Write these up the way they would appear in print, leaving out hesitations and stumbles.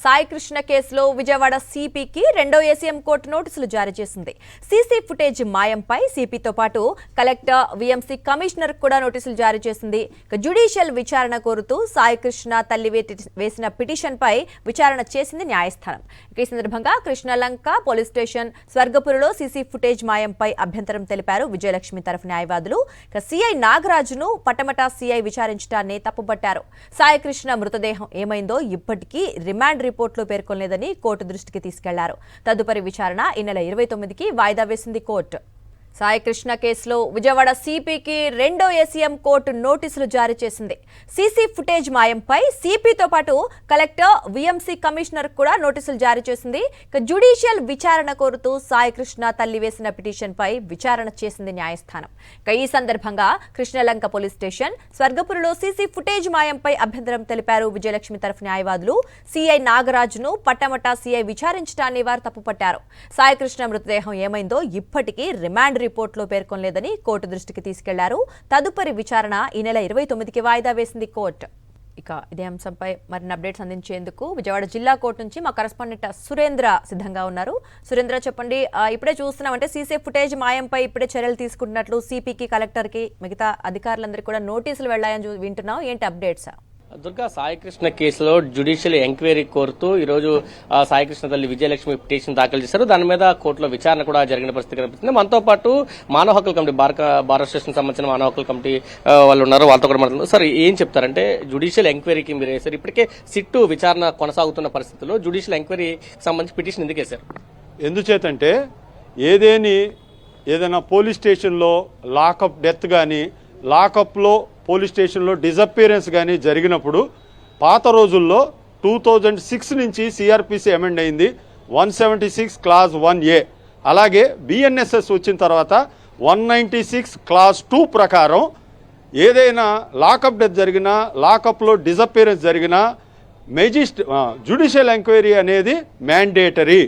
సాయి కృష్ణ కేసులో విజయవాడ సిపికి రెండో ACM court నోటీసులు జారీ చేసింది. సీసీ ఫుటేజ్ మాయంపై సిపితో పాటు కలెక్టర్, విఎంసీ కమిషనర్ కూడా నోటీసులు జారీ చేసింది. జ్యుడిషియల్ విచారణ కోరుతూ సాయి కృష్ణ తల్లి వేసిన పిటిషన్పై విచారణ చేసింది న్యాయస్థానం. ఈ సందర్భంగా కృష్ణలంక పోలీస్ స్టేషన్ స్వర్గపురిలో సీసీ ఫుటేజ్ మాయంపై అభ్యంతరం తెలిపారు విజయలక్ష్మి తరఫు న్యాయవాదులు. సిఐ నాగరాజును పటమట సిఐ విచారించడాన్ని తప్పుపట్టారు. సాయి కృష్ణ మృతదేహం ఏమైందో ఇప్పటికీ రిమాండ్ రిపోర్టులో పేర్కొనలేదని కోర్టు దృష్టికి తీసుకెళ్లారు. తదుపరి విచారణ ఈ నెల 29కి వాయిదా వేసింది కోర్టు. సాయి కృష్ణ కేసులో విజయవాడ సిపికి రెండో ఏసీఎం కోర్టు నోటీసులు జారీ చేసింది. సీసీ ఫుటేజ్ మాయంపై సిపితో పాటు కలెక్టర్, విఎంసీ కమిషనర్ కూడా నోటీసులు జారీ చేసింది. జ్యుడిషియల్ విచారణ కోరుతూ సాయి కృష్ణ తల్లి వేసిన పిటిషన్పై విచారణ చేసింది న్యాయస్థానం. ఈ సందర్భంగా కృష్ణలంక పోలీస్ స్టేషన్ స్వర్గపురిలో సీసీ ఫుటేజ్ మాయంపై అభ్యంతరం తెలిపారు విజయలక్ష్మి తరఫు న్యాయవాదులు. సిఐ నాగరాజును పట్టమట సిఐ విచారించడాన్ని వారు తప్పుపట్టారు. సాయి కృష్ణ మృతదేహం ఏమైందో ఇప్పటికీ రిమాండ్ రిపోర్టులో పేర్కొనలేదని కోర్టు దృష్టికి తీసుకెళ్లారు. తదుపరి విచారణ ఈ నెల 29కి వాయిదా వేసింది కోర్టు. ఇక ఇదే అంశంపై మరిన్ని అప్డేట్స్ అందించేందుకు విజయవాడ జిల్లా కోర్టు నుంచి మా కరెస్పాండెంట్ సురేంద్ర సిద్ధంగా ఉన్నారు. సురేంద్ర, చెప్పండి, ఇప్పుడే చూస్తున్నామంటే సీసీ ఫుటేజ్ మాయంపై ఇప్పుడే చర్యలు తీసుకుంటున్నట్లు సిపికి, కలెక్టర్కి, మిగతా అధికారులందరికీ కూడా నోటీసులు వెళ్లాయని వింటున్నాం. ఏంటి అప్డేట్స్? దుర్గా, సాయికృష్ణ కేసులో జ్యుడిషియల్ ఎంక్వైరీ కోరుతూ ఈరోజు సాయికృష్ణ తల్లి విజయలక్ష్మి పిటిషన్ దాఖలు చేశారు. దాని మీద కోర్టులో విచారణ కూడా జరిగిన పరిస్థితి కనిపిస్తుంది. మనతో పాటు మానవ హక్కుల కమిటీ, భారత స్టేషన్ సంబంధించిన మానవ హక్కుల కమిటీ వాళ్ళు ఉన్నారు. వాళ్ళతో కూడా మాట్లాడుతున్నారు. సార్, ఏం చెప్తారంటే జ్యుడిషియల్ ఎంక్వైరీకి మీరు వేశారు, ఇప్పటికే సిట్టు విచారణ కొనసాగుతున్న పరిస్థితుల్లో జ్యుడిషియల్ ఎంక్వైరీకి సంబంధించి పిటిషన్ ఎందుకు వేశారు? ఎందుచేతంటే ఏదైనా పోలీస్ స్టేషన్లో లాకప్ డెత్ కానీ, లాకప్లో పోలీస్ స్టేషన్లో డిజపియరెన్స్ కానీ జరిగినప్పుడు పాత రోజుల్లో 2006 నుంచి సిఆర్పిసి అమెండ్ అయింది 176 క్లాస్ 1A. అలాగే బిఎన్ఎస్ఎస్ వచ్చిన తర్వాత 196 క్లాస్ 2 ప్రకారం ఏదైనా లాకప్ డెత్ జరిగినా, లాకప్లో డిజపియరెన్స్ జరిగినా జ్యుడిషియల్ ఎంక్వైరీ అనేది మ్యాండేటరీ.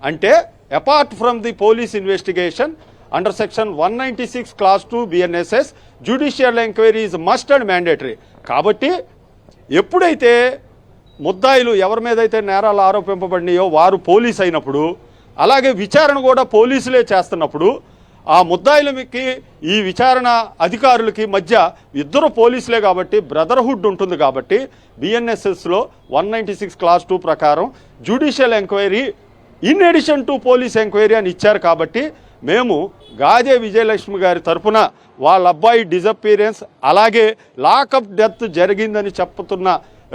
అంటే apart from the police investigation under section 196 class 2 BNSS judicial enquiry is must and mandatory. కాబట్టి ఎప్పుడైతే ముద్దాయిలు ఎవరి మీద అయితే నేరాలు ఆరోపింపబడినాయో వారు పోలీస్ అయినప్పుడు, అలాగే విచారణ కూడా పోలీసులే చేస్తున్నప్పుడు, ఆ ముద్దాయిలకి ఈ విచారణ అధికారులకి మధ్య ఇద్దరు పోలీసులే కాబట్టి బ్రదర్హుడ్ ఉంటుంది. కాబట్టి BNSSలో 196 క్లాస్ 2 ప్రకారం judicial enquiry in addition to police enquiry అని ఇచ్చారు. కాబట్టి మేము గాదే విజయలక్ష్మి గారి తరఫున వాళ్ళ అబ్బాయి డిజపియరెన్స్, అలాగే లాకప్ డెత్ జరిగిందని చెప్తున్న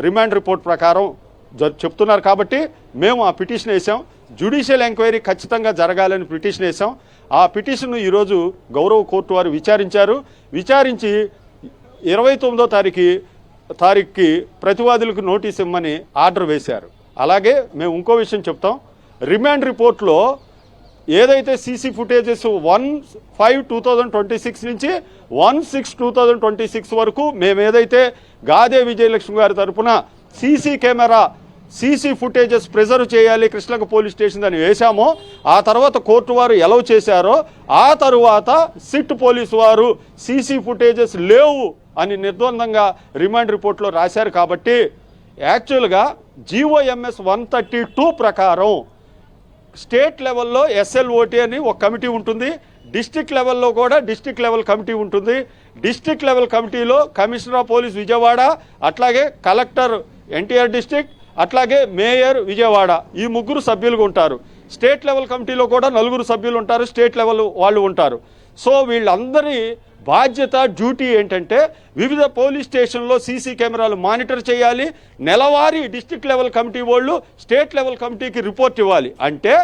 రిమాండ్ రిపోర్ట్ ప్రకారం చెప్తున్నారు. కాబట్టి మేము ఆ పిటిషన్ వేసాం. జ్యుడిషియల్ ఎంక్వైరీ ఖచ్చితంగా జరగాలని పిటిషన్ వేసాం. ఆ పిటిషన్ను ఈరోజు గౌరవ కోర్టు వారు విచారించారు. విచారించి 29వ తారీఖుకి ప్రతివాదులకు నోటీస్ ఇమ్మని ఆర్డర్ వేశారు. అలాగే మేము ఇంకో విషయం చెప్తాం. రిమాండ్ రిపోర్ట్లో ఏదైతే సీసీ ఫుటేజెస్ 1/5/2026 నుంచి 1/6/2026 వరకు మేము ఏదైతే గాదే విజయలక్ష్మి గారి తరఫున సీసీ ఫుటేజెస్ ప్రిజర్వ్ చేయాలి కృష్ణలంక పోలీస్ స్టేషన్ అని వేశామో, ఆ తర్వాత కోర్టు వారు ఎలవ్ చేశారో, ఆ తరువాత సిట్ పోలీసు వారు సీసీ ఫుటేజెస్ లేవు అని నిర్ద్వందంగా రిమాండ్ రిపోర్ట్లో రాశారు. కాబట్టి యాక్చువల్గా GOMS 132 ప్రకారం స్టేట్ లెవెల్లో SLOT అని ఒక కమిటీ ఉంటుంది, డిస్ట్రిక్ట్ లెవెల్లో కూడా డిస్ట్రిక్ట్ లెవెల్ కమిటీ ఉంటుంది. డిస్ట్రిక్ట్ లెవెల్ కమిటీలో కమిషనర్ ఆఫ్ పోలీస్ విజయవాడ, అట్లాగే కలెక్టర్ NTR డిస్ట్రిక్ట్, అట్లాగే మేయర్ విజయవాడ, ఈ ముగ్గురు సభ్యులుగా ఉంటారు. స్టేట్ లెవెల్ కమిటీలో కూడా 4 సభ్యులు ఉంటారు, స్టేట్ లెవెల్ వాళ్ళు ఉంటారు. సో వీళ్ళందరి బాధ్యత, డ్యూటీ ఏంటంటే వివిధ పోలీస్ స్టేషన్లో సీసీ కెమెరాలు మానిటర్ చేయాలి. నెలవారీ డిస్ట్రిక్ట్ లెవెల్ కమిటీ వాళ్ళు స్టేట్ లెవెల్ కమిటీకి రిపోర్ట్ ఇవ్వాలి. అంటే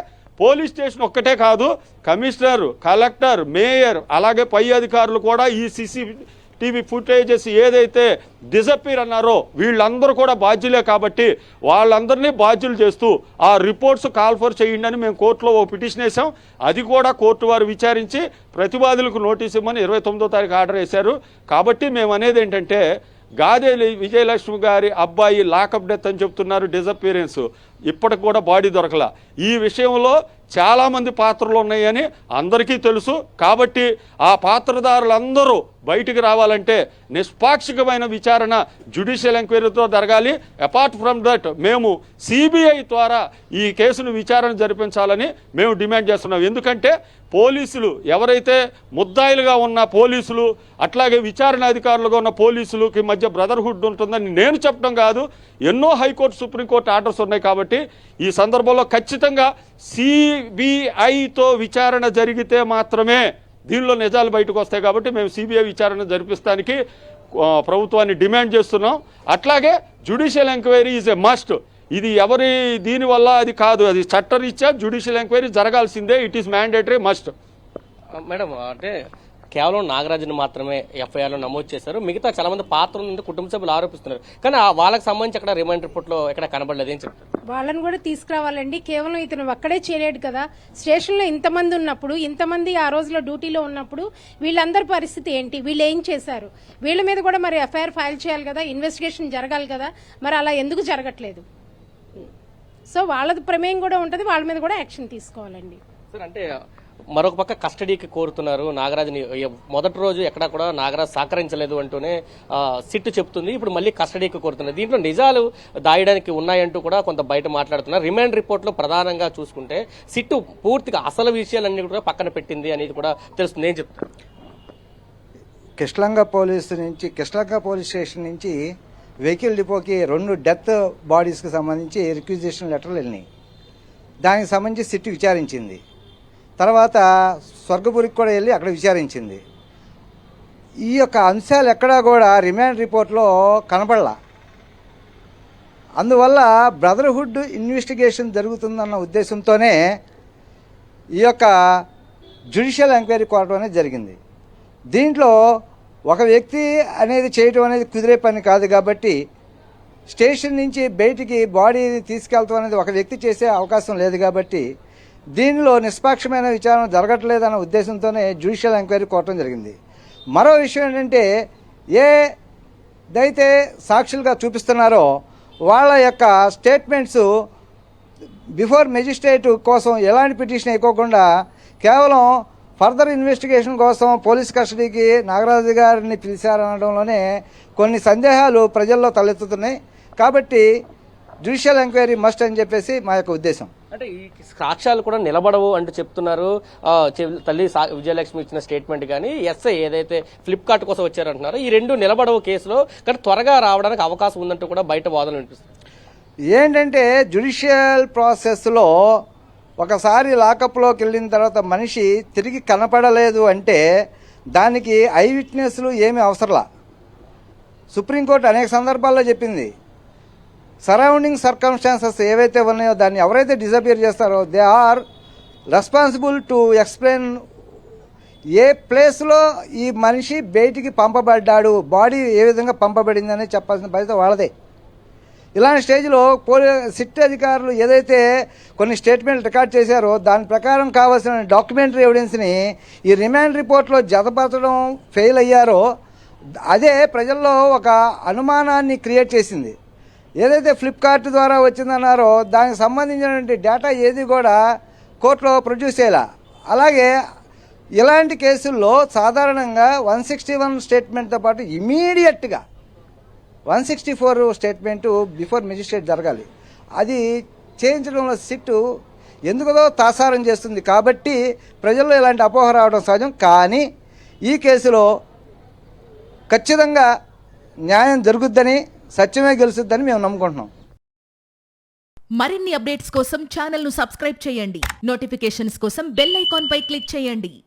పోలీస్ స్టేషన్ ఒక్కటే కాదు, కమిషనర్, కలెక్టర్, మేయర్, అలాగే పై అధికారులు కూడా ఈ CCTV ఫుటేజెస్ ఏదైతే డిజపియర్ అన్నారో వీళ్ళందరూ కూడా బాధ్యులే. కాబట్టి వాళ్ళందరినీ బాధ్యులు చేస్తూ ఆ రిపోర్ట్స్ కాల్ఫర్ చేయండి అని మేము కోర్టులో ఒక పిటిషన్ వేసాం. అది కూడా కోర్టు వారు విచారించి ప్రతివాదులకు నోటీస్ ఇవ్వమని 29వ తారీఖు ఆర్డర్ వేశారు. కాబట్టి మేము అనేది ఏంటంటే గాదే విజయలక్ష్మి గారి అబ్బాయి లాకప్ డెత్ అని చెప్తున్నారు, డిజపియరెన్స్, ఇప్పటికి కూడా బాడీ దొరకలా. ఈ విషయంలో చాలామంది పాత్రలు ఉన్నాయని అందరికీ తెలుసు. కాబట్టి ఆ పాత్రదారులందరూ బయటికి రావాలంటే నిష్పాక్షికమైన విచారణ జ్యుడిషియల్ ఎంక్వైరీతో జరగాలి. అపార్ట్ ఫ్రమ్ దట్ మేము సిబిఐ ద్వారా ఈ కేసును విచారణ జరిపించాలని మేము డిమాండ్ చేస్తున్నాం. ఎందుకంటే పోలీసులు ఎవరైతే ముద్దాయిలుగా ఉన్న పోలీసులు అట్లాగే విచారణ అధికారులుగా ఉన్న పోలీసులకి మధ్య బ్రదర్హుడ్ ఉంటుందని నేను చెప్పడం కాదు, ఎన్నో హైకోర్టు సుప్రీంకోర్టు ఆర్డర్స్ ఉన్నాయి. కాబట్టి ఈ సందర్భంలో ఖచ్చితంగా సిబిఐతో విచారణ జరిగితే మాత్రమే దీనిలో నిజాలు బయటకు వస్తాయి. కాబట్టి మేము సిబిఐ విచారణ జరిపిస్తానికి ప్రభుత్వాన్ని డిమాండ్ చేస్తున్నాం. అట్లాగే judicial enquiry is a must. ఇది ఎవరి దీనివల్ల అది కాదు, అది చట్టరీత్యా జ్యుడిషియల్ ఎంక్వైరీ జరగాల్సిందే. It is mandatory must. Madam, అంటే కేవలం నాగరాజును మాత్రమే ఎఫ్ఐఆర్లో నమోదు చేశారు, మిగతా చాలా మంది పాత్రలు కుటుంబ సభ్యులు ఆరోపిస్తున్నారు. కానీ వాళ్ళకి సంబంధించి అక్కడ రిమాండ్ రిపోర్ట్లో ఎక్కడ కనబడలేదు ఏం చెప్తారు? వాళ్ళని కూడా తీసుకురావాలండి. కేవలం ఇతను ఒక్కడే చేయలేడు కదా, స్టేషన్లో ఇంతమంది ఉన్నప్పుడు, ఇంతమంది ఆ రోజులో డ్యూటీలో ఉన్నప్పుడు వీళ్ళందరి పరిస్థితి ఏంటి, వీళ్ళు ఏం చేశారు, వీళ్ళ మీద కూడా మరి ఎఫ్ఐఆర్ ఫైల్ చేయాలి కదా, ఇన్వెస్టిగేషన్ జరగాలి కదా, మరి అలా ఎందుకు జరగట్లేదు? సో వాళ్ళది ప్రమేయం కూడా ఉంటుంది, వాళ్ళ మీద కూడా యాక్షన్ తీసుకోవాలండి. సార్, అంటే మరొక పక్క కస్టడీకి కోరుతున్నారు నాగరాజుని. మొదటి రోజు ఎక్కడా కూడా నాగరాజు సహకరించలేదు అంటూనే సిట్ చెప్తుంది, ఇప్పుడు మళ్ళీ కస్టడీకి కోరుతున్నారు. దీంట్లో నిజాలు దాయడానికి ఉన్నాయంటూ కూడా కొంత బయట మాట్లాడుతున్నారు. రిమాండ్ రిపోర్ట్లో ప్రధానంగా చూసుకుంటే సిట్ పూర్తిగా అసలు విషయాలన్నీ కూడా పక్కన పెట్టింది అనేది కూడా తెలుస్తుంది. ఏం చెప్తారు? కృష్ణలంక పోలీస్ స్టేషన్ నుంచి వెహికల్ డిపోకి 2 డెత్ బాడీస్కి సంబంధించి రిక్విజిషన్ లెటర్లు వెళ్ళినాయి. దానికి సంబంధించి సిట్ విచారించింది. తర్వాత స్వర్గపురికి కూడా వెళ్ళి అక్కడ విచారించింది. ఈ యొక్క అంశాలు ఎక్కడా కూడా రిమాండ్ రిపోర్ట్లో కనపడలా. అందువల్ల బ్రదర్హుడ్ ఇన్వెస్టిగేషన్ జరుగుతుందన్న ఉద్దేశంతోనే ఈ యొక్క జ్యుడిషియల్ ఎంక్వైరీ కోరడం అనేది జరిగింది. దీంట్లో ఒక వ్యక్తి అనేది చేయటం అనేది కుదిరే పని కాదు. కాబట్టి స్టేషన్ నుంచి బయటికి బాడీ తీసుకెళ్తాం అనేది ఒక వ్యక్తి చేసే అవకాశం లేదు. కాబట్టి దీనిలో నిష్పాక్షమైన విచారణ జరగట్లేదన్న ఉద్దేశంతోనే జ్యుడిషియల్ ఎంక్వైరీ కోరటం జరిగింది. మరో విషయం ఏంటంటే, ఏదైతే సాక్షులుగా చూపిస్తున్నారో వాళ్ళ యొక్క స్టేట్మెంట్స్ బిఫోర్ మెజిస్ట్రేట్ కోసం ఎలాంటి పిటిషన్ ఇవ్వకుండా కేవలం ఫర్దర్ ఇన్వెస్టిగేషన్ కోసం పోలీస్ కస్టడీకి నాగరాజు గారిని పిలిచారనడంలోనే కొన్ని సందేహాలు ప్రజల్లో తలెత్తుతున్నాయి. కాబట్టి జ్యుడిషియల్ ఎంక్వైరీ మస్ట్ అని చెప్పేసి మా యొక్క ఉద్దేశం. అంటే ఈ సాక్ష్యాలు కూడా నిలబడవు అంటూ చెప్తున్నారు. తల్లి విజయలక్ష్మి ఇచ్చిన స్టేట్మెంట్ కానీ ఎస్ఐ ఏదైతే ఫ్లిప్కార్ట్ కోసం వచ్చారంటున్నారో ఈ రెండు నిలబడవు కేసులో, కానీ త్వరగా రావడానికి అవకాశం ఉందంటూ కూడా బయట వాదనలు వినిపిస్తుంది. ఏంటంటే జ్యుడిషియల్ ప్రాసెస్లో ఒకసారి లాకప్లోకి వెళ్ళిన తర్వాత మనిషి తిరిగి కనపడలేదు అంటే దానికి ఐ విట్నెస్లు ఏమీ అవసరంలా. సుప్రీంకోర్టు అనేక సందర్భాల్లో చెప్పింది, సరౌండింగ్ సర్కమ్స్టాన్సెస్ ఏవైతే ఉన్నాయో దాన్ని ఎవరైతే డిసపియర్ చేస్తారో they are responsible to explain ఏ ప్లేస్లో ఈ మనిషి బయటికి పంపబడ్డాడు, బాడీ ఏ విధంగా పంపబడిందని చెప్పాల్సిన బాధ్యత వాళ్ళదే. ఇలాంటి స్టేజ్లో సిట్ అధికారులు ఏదైతే కొన్ని స్టేట్మెంట్లు రికార్డ్ చేశారో దాని ప్రకారం కావాల్సిన డాక్యుమెంటరీ ఎవిడెన్స్ని ఈ రిమాండ్ రిపోర్ట్లో జతపరచడం ఫెయిల్ అయ్యారో అదే ప్రజల్లో ఒక అనుమానాన్ని క్రియేట్ చేసింది. ఏదైతే ఫ్లిప్కార్ట్ ద్వారా వచ్చిందన్నారో దానికి సంబంధించినటువంటి డేటా ఏది కూడా కోర్టులో ప్రొడ్యూస్ చేయాల. అలాగే ఇలాంటి కేసుల్లో సాధారణంగా 161 స్టేట్మెంట్తో పాటు ఇమీడియట్గా 164 స్టేట్మెంటు బిఫోర్ మెజిస్ట్రేట్ జరగాలి. అది చేయించడంలో సిట్టు ఎందుకదో తాసారం చేస్తుంది. కాబట్టి ప్రజల్లో ఇలాంటి అపోహ రావడం సహజం. కానీ ఈ కేసులో ఖచ్చితంగా న్యాయం జరుగుద్దని, సత్యమే గెలుస్తుందని మేము నమ్ముకుంటున్నాం. మరిన్ని అప్డేట్స్ కోసం ఛానల్ను సబ్స్క్రైబ్ చేయండి. నోటిఫికేషన్స్ కోసం బెల్ ఐకాన్ పై క్లిక్ చేయండి.